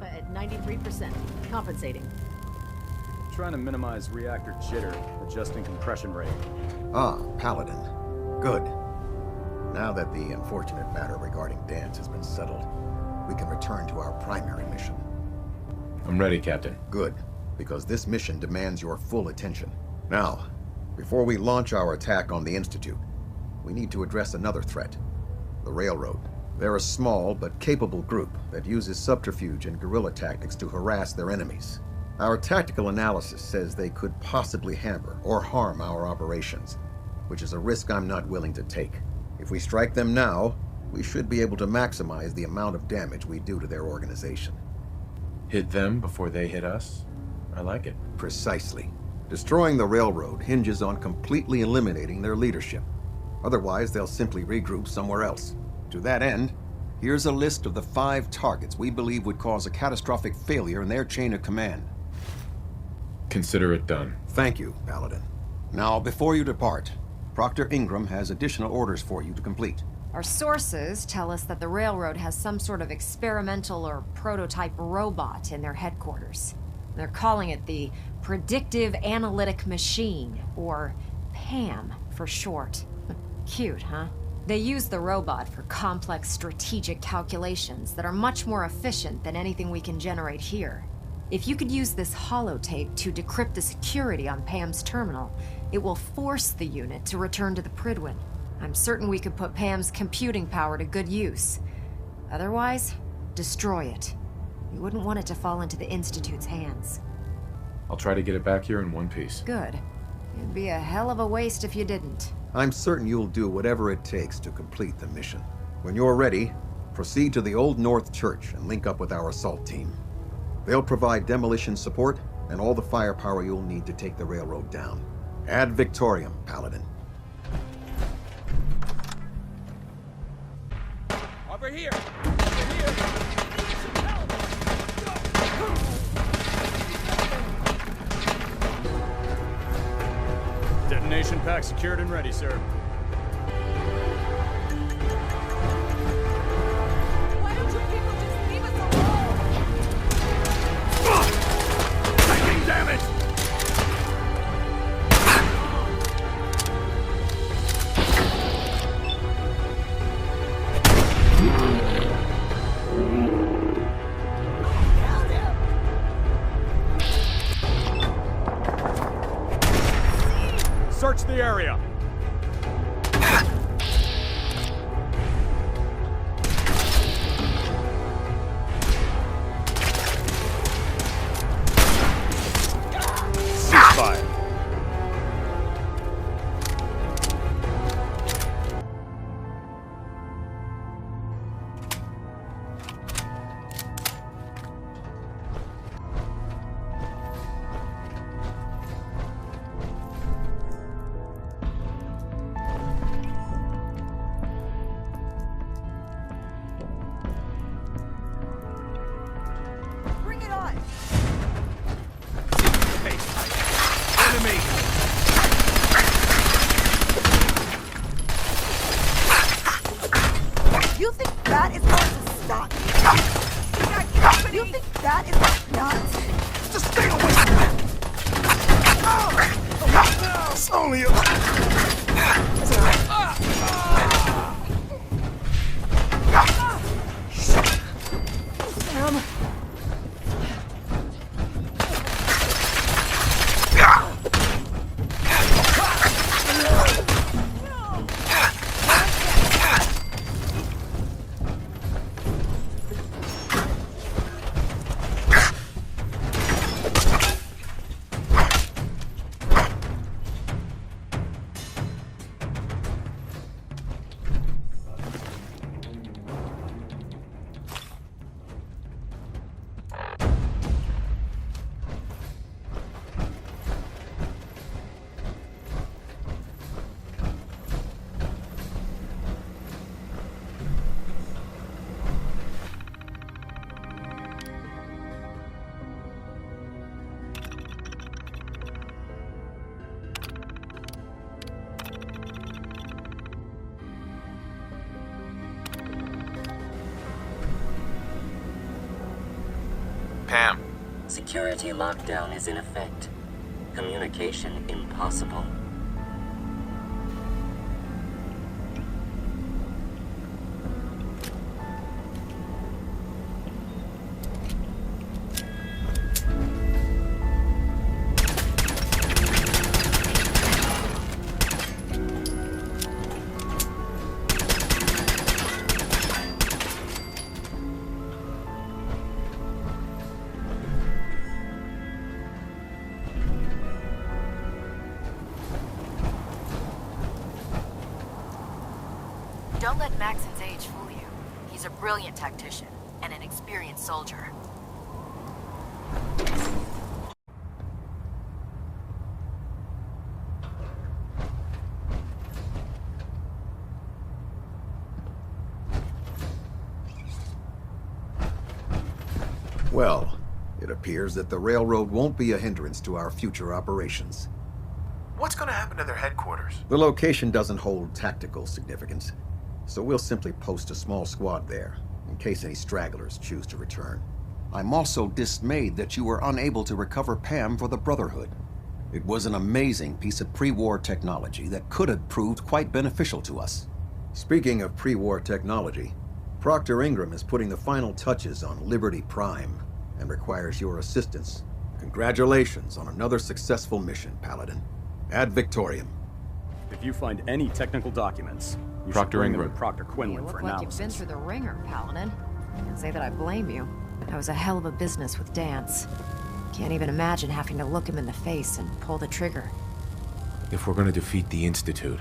Alpha at 93%. Compensating. Trying to minimize reactor jitter, adjusting compression rate. Ah, Paladin. Good. Now that the unfortunate matter regarding Danse has been settled, we can return to our primary mission. I'm ready, Captain. Good, because this mission demands your full attention. Now, before we launch our attack on the Institute, we need to address another threat. The Railroad. They're a small but capable group that uses subterfuge and guerrilla tactics to harass their enemies. Our tactical analysis says they could possibly hamper or harm our operations, which is a risk I'm not willing to take. If we strike them now, we should be able to maximize the amount of damage we do to their organization. Hit them before they hit us? I like it. Precisely. Destroying the Railroad hinges on completely eliminating their leadership. Otherwise, they'll simply regroup somewhere else. To that end, here's a list of the 5 targets we believe would cause a catastrophic failure in their chain of command. Consider it done. Thank you, Paladin. Now, before you depart, Proctor Ingram has additional orders for you to complete. Our sources tell us that the Railroad has some sort of experimental or prototype robot in their headquarters. They're calling it the Predictive Analytic Machine, or PAM for short. Cute, huh? They use the robot for complex strategic calculations that are much more efficient than anything we can generate here. If you could use this holotape to decrypt the security on PAM's terminal, it will force the unit to return to the Prydwen. I'm certain we could put PAM's computing power to good use. Otherwise, destroy it. You wouldn't want it to fall into the Institute's hands. I'll try to get it back here in one piece. Good. It'd be a hell of a waste if you didn't. I'm certain you'll do whatever it takes to complete the mission. When you're ready, proceed to the Old North Church and link up with our assault team. They'll provide demolition support and all the firepower you'll need to take the railroad down. Ad Victoriam, Paladin. Over here! Over here! Detonation pack secured and ready, sir. Why don't you people just leave us alone? Taking damage! Search the area. Ceasefire. Bring it on! Enemy! You think that is going to stop me? You think that is not? Just stay away from me! It's only a... Sam? Pam. Security lockdown is in effect. Communication impossible. Don't let Maxon's age fool you. He's a brilliant tactician and an experienced soldier. Well, it appears that the railroad won't be a hindrance to our future operations. What's gonna happen to their headquarters? The location doesn't hold tactical significance, so we'll simply post a small squad there, in case any stragglers choose to return. I'm also dismayed that you were unable to recover Pam for the Brotherhood. It was an amazing piece of pre-war technology that could have proved quite beneficial to us. Speaking of pre-war technology, Proctor Ingram is putting the final touches on Liberty Prime and requires your assistance. Congratulations on another successful mission, Paladin. Ad Victoriam. If you find any technical documents, you Proctor should bring them Ingram. to Proctor You Quinlan look for like you've been analysis. through the ringer, Paladin. Can't say that I blame you. That was a hell of a business with Dance. Can't even imagine having to look him in the face and pull the trigger. If we're gonna defeat the Institute,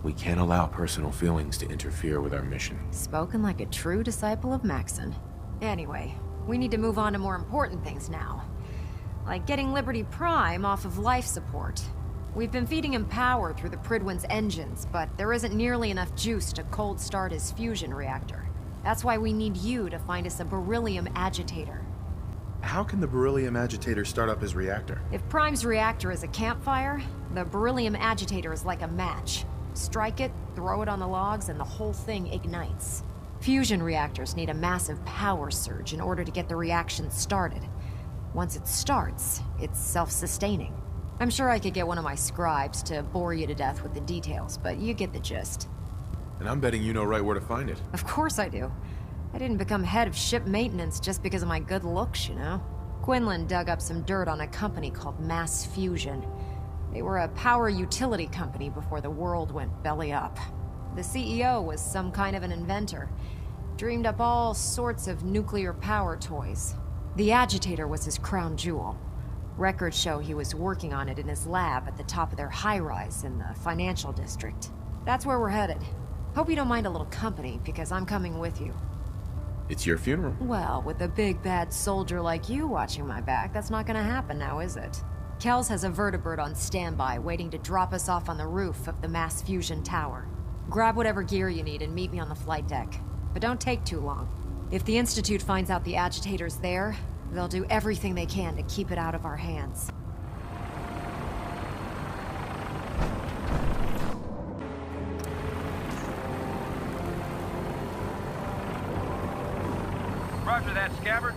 we can't allow personal feelings to interfere with our mission. Spoken like a true disciple of Maxon. Anyway, we need to move on to more important things now. Like getting Liberty Prime off of life support. We've been feeding him power through the Prydwen's engines, but there isn't nearly enough juice to cold start his fusion reactor. That's why we need you to find us a beryllium agitator. How can the beryllium agitator start up his reactor? If Prime's reactor is a campfire, the beryllium agitator is like a match. Strike it, throw it on the logs, and the whole thing ignites. Fusion reactors need a massive power surge in order to get the reaction started. Once it starts, it's self-sustaining. I'm sure I could get one of my scribes to bore you to death with the details, but you get the gist. And I'm betting you know right where to find it. Of course I do. I didn't become head of ship maintenance just because of my good looks, you know? Quinlan dug up some dirt on a company called Mass Fusion. They were a power utility company before the world went belly up. The CEO was some kind of an inventor. Dreamed up all sorts of nuclear power toys. The agitator was his crown jewel. Records show he was working on it in his lab at the top of their high-rise in the financial district. That's where we're headed. Hope you don't mind a little company, because I'm coming with you. It's your funeral. Well, with a big bad soldier like you watching my back, that's not gonna happen now, is it? Kells has a vertibird on standby, waiting to drop us off on the roof of the Mass Fusion Tower. Grab whatever gear you need and meet me on the flight deck. But don't take too long. If the Institute finds out the agitator's there, they'll do everything they can to keep it out of our hands. Roger that, Scabbard.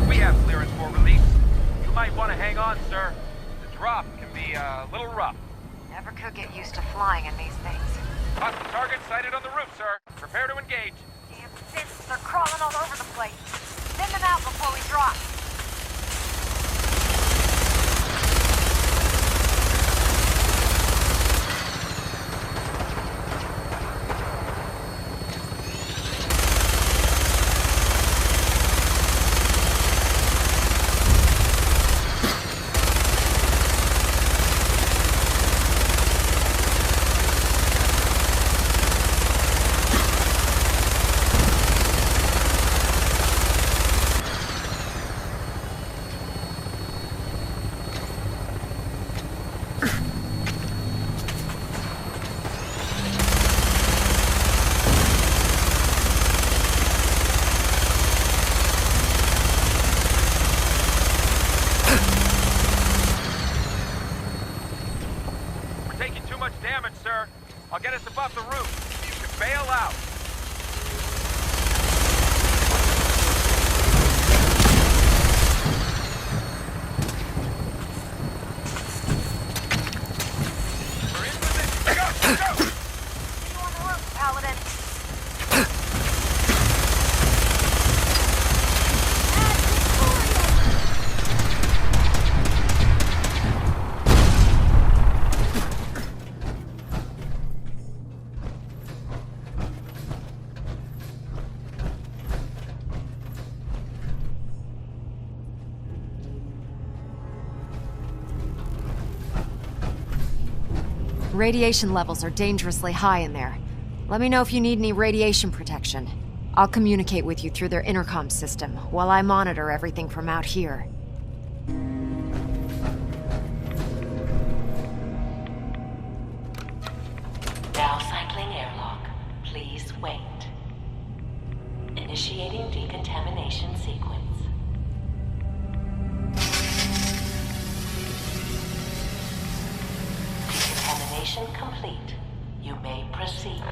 We have clearance for release. You might want to hang on, sir. The drop can be a little rough. Never could get used to flying in these things. Hostile target sighted on the roof, sir. Prepare to engage. Damn fists, they're crawling all over the place. Thin them out before we drop. I'll get us above the roof. You can bail out. Radiation levels are dangerously high in there. Let me know if you need any radiation protection. I'll communicate with you through their intercom system while I monitor everything from out here. Now cycling airlock. Please wait. Initiating decontamination sequence. Decontamination complete. You may proceed.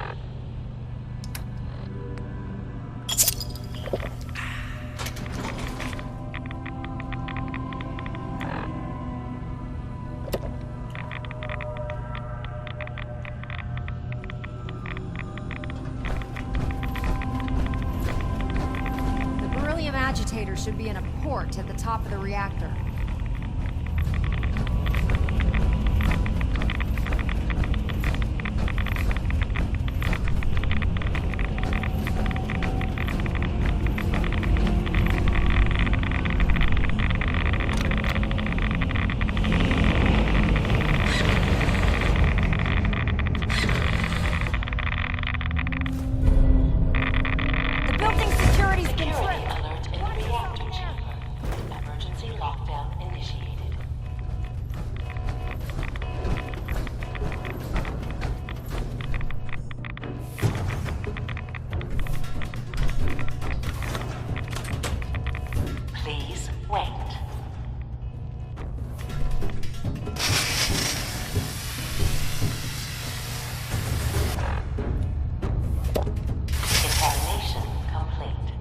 The beryllium agitator should be in a port at the top of the reactor. The building's security's been Security tripped. alert in the reactor chamber. Emergency lockdown initiated. Please wait. Decontamination complete.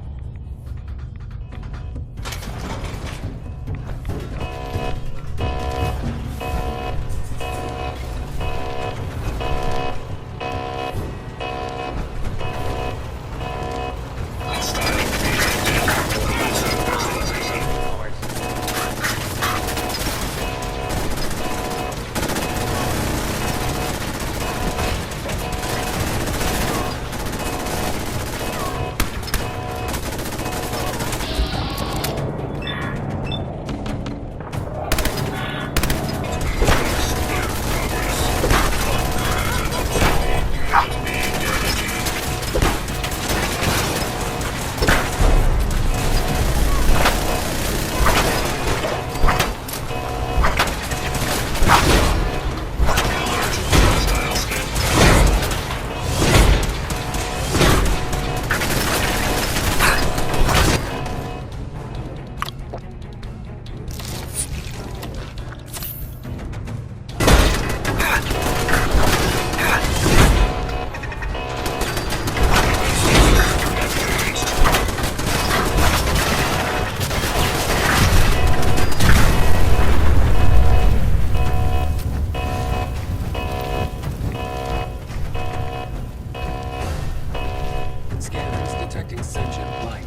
Scanners detecting sentient life.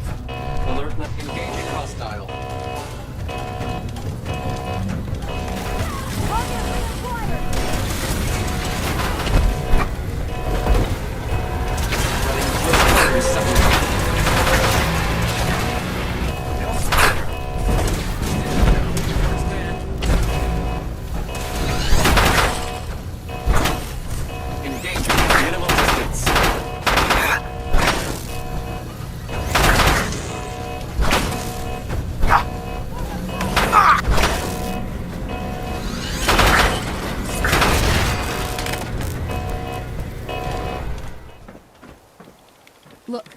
Alert engaging hostile. Engaging minimal distance. Look,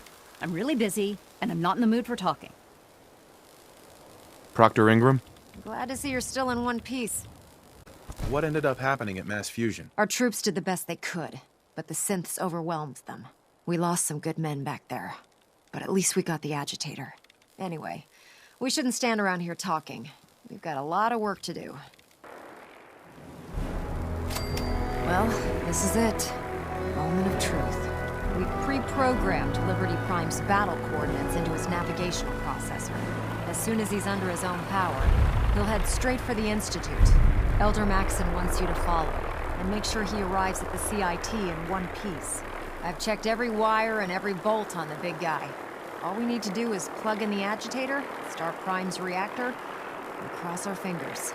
I'm really busy, and I'm not in the mood for talking. Proctor Ingram? Glad to see you're still in one piece. What ended up happening at Mass Fusion? Our troops did the best they could, but the synths overwhelmed them. We lost some good men back there, but at least we got the agitator. Anyway, we shouldn't stand around here talking. We've got a lot of work to do. Well, this is it. Moment of truth. We pre-programmed Liberty Prime's battle coordinates into his navigational processor. As soon as he's under his own power, he'll head straight for the Institute. Elder Maxon wants you to follow, and make sure he arrives at the CIT in one piece. I've checked every wire and every bolt on the big guy. All we need to do is plug in the agitator, start Prime's reactor, and cross our fingers.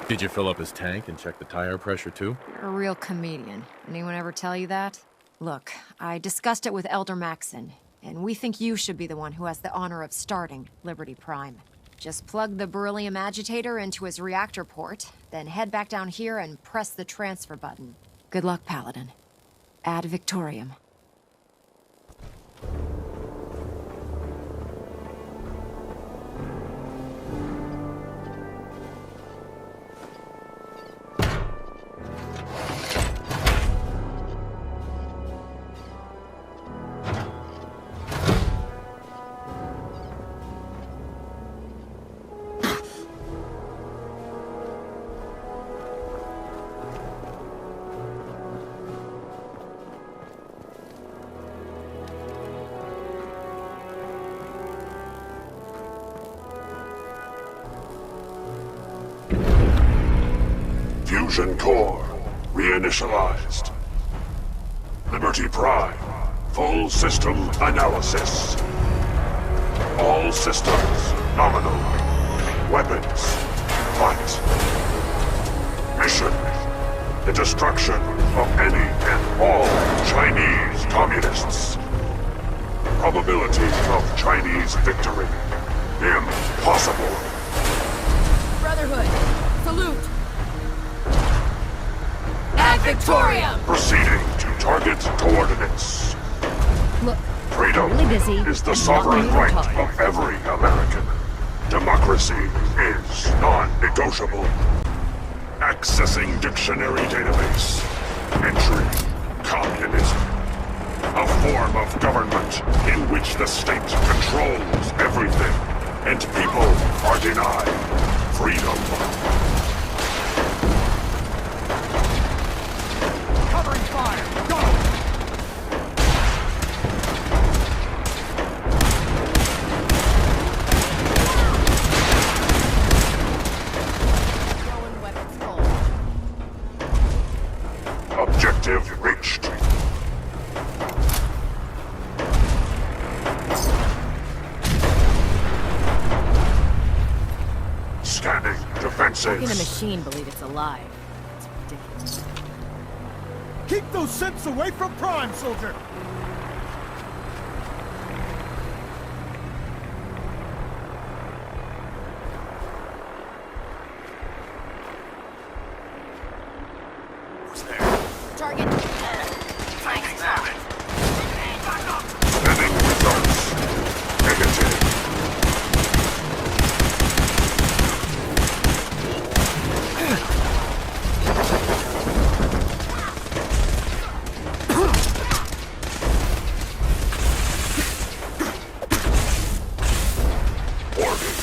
Did you fill up his tank and check the tire pressure too? You're a real comedian. Anyone ever tell you that? Look, I discussed it with Elder Maxon, and we think you should be the one who has the honor of starting Liberty Prime. Just plug the beryllium agitator into his reactor port, then head back down here and press the transfer button. Good luck, Paladin. Ad Victoriam. Fusion core reinitialized. Liberty Prime, full system analysis. All systems nominal. Weapons, fight. Mission, the destruction of any and all Chinese communists. Probability of Chinese victory, impossible. Brotherhood, salute! Ad Victoriam! Proceeding to target coordinates. Look, Freedom I'm really busy. is the I'm sovereign not right really of every American. Democracy is non-negotiable. Accessing dictionary database. Entry, communism. A form of government in which the state controls everything, and people are denied freedom. Covering fire! Go! Throwing weapons full. Objective reached. Scanning defenses. How can a machine believe it's alive? It's ridiculous. Keep those synths away from Prime, soldier! Target. Scanning results. Negative. Warning.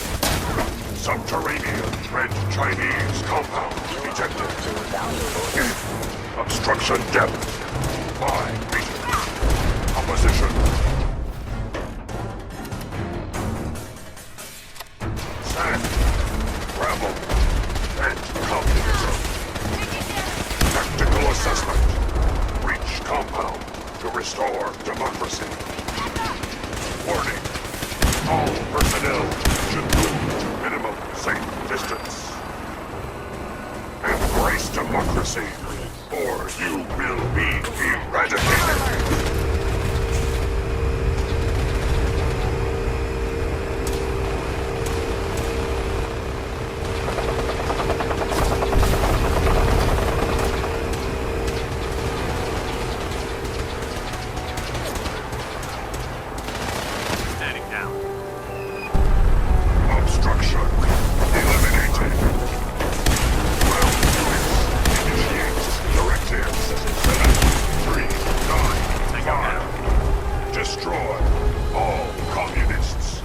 Subterranean red Chinese compound detected. Obstruction depth 5 meters. Opposition. Sand, gravel, and communism. Tactical assessment. Breach compound to restore democracy. Warning. All personnel should move to minimum safe distance. Embrace democracy, or you will be eradicated. Standing down. Obstruction eliminated. Well, initiate directives 739. Destroy all communists.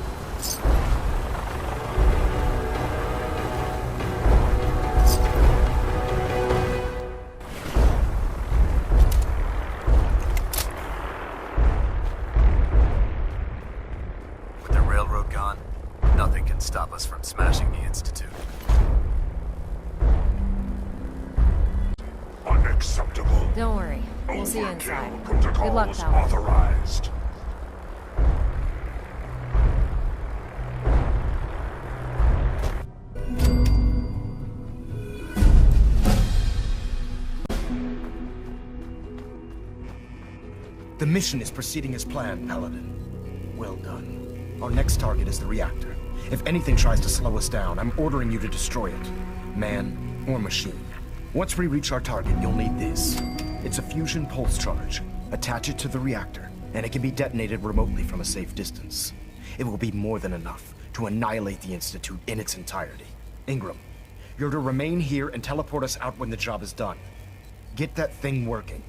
With the railroad gone, nothing can stop us from smashing the Institute. Unacceptable. Don't worry. We'll see you Overkill inside. protocols Good luck, Paladin. authorized. The mission is proceeding as planned, Paladin. Well done. Our next target is the reactor. If anything tries to slow us down, I'm ordering you to destroy it. Man or machine. Once we reach our target, you'll need this. It's a fusion pulse charge. Attach it to the reactor, and it can be detonated remotely from a safe distance. It will be more than enough to annihilate the Institute in its entirety. Ingram, you're to remain here and teleport us out when the job is done. Get that thing working.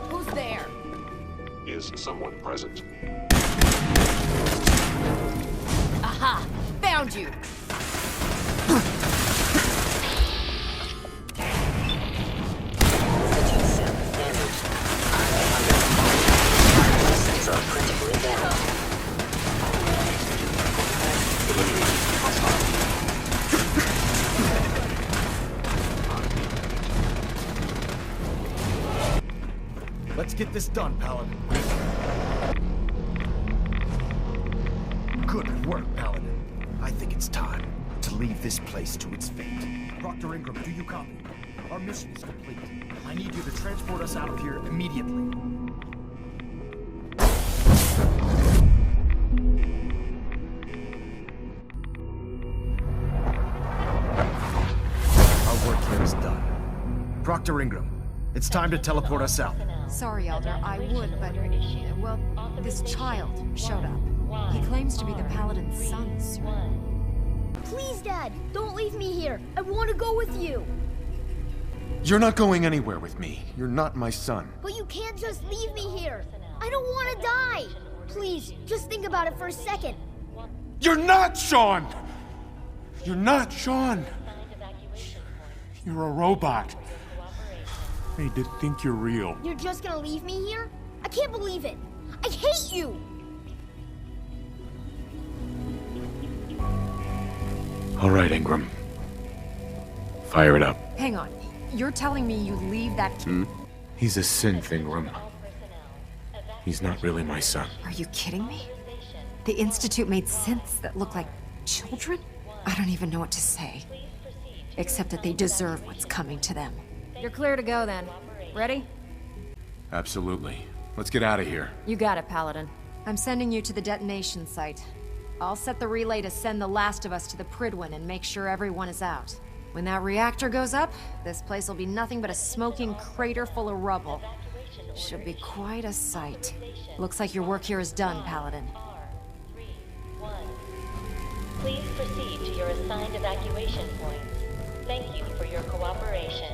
Who's there? Is someone present? Aha! Found you! Let's get this done, Paladin. Good work, Paladin. I think it's time to leave this place to its fate. Dr. Ingram, do you copy? Our mission is complete. I need you to transport us out of here immediately. Our work here is done. Dr. Ingram, it's time to teleport us out. Sorry, Elder, I would, but... well, this child showed up. He claims to be the Paladin's son, sir. Please, Dad, don't leave me here. I want to go with you. You're not going anywhere with me. You're not my son. But you can't just leave me here. I don't want to die. Please, just think about it for a second. You're not Sean! You're not Sean! You're a robot. Made to think you're real. You're just gonna leave me here? I can't believe it. I hate you! All right, Ingram. Fire it up. Hang on. You're telling me you leave that... He's a synth, Ingram. He's not really my son. Are you kidding me? The Institute made synths that look like children? I don't even know what to say. Except that they deserve what's coming to them. You're clear to go then. Ready? Absolutely. Let's get out of here. You got it, Paladin. I'm sending you to the detonation site. I'll set the relay to send the last of us to the Prydwen and make sure everyone is out. When that reactor goes up, this place will be nothing but a smoking crater full of rubble. Should be quite a sight. Looks like your work here is done, Paladin. Please proceed to your assigned evacuation points. Thank you for your cooperation.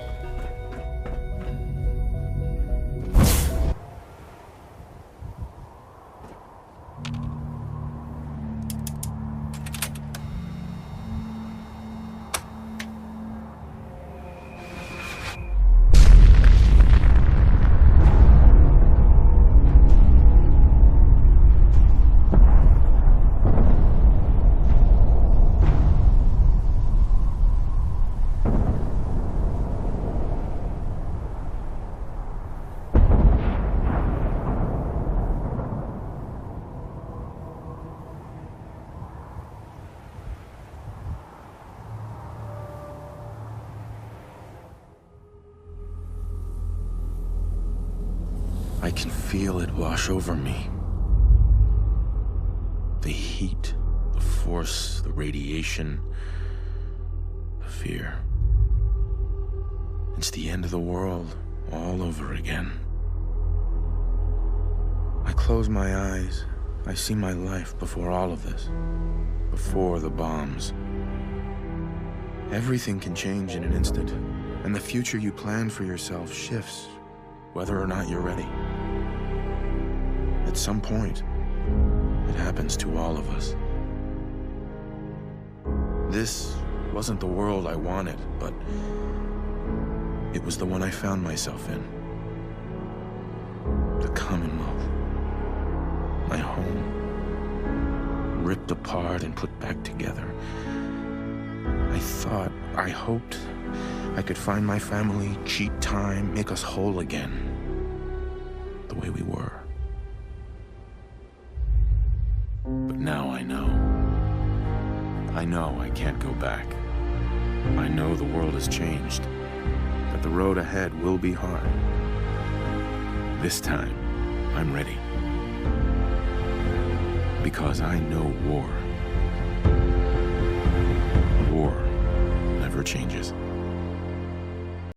I can feel it wash over me. The heat, the force, the radiation, the fear. It's the end of the world all over again. I close my eyes. I see my life before all of this. Before the bombs. Everything can change in an instant, and the future you plan for yourself shifts, whether or not you're ready. At some point, it happens to all of us. This wasn't the world I wanted, but it was the one I found myself in. The Commonwealth. My home. Ripped apart and put back together. I thought, I hoped, I could find my family, cheat time, make us whole again. The way we were. But now I know. I know I can't go back. I know the world has changed. That the road ahead will be hard. This time, I'm ready. Because I know war. War never changes.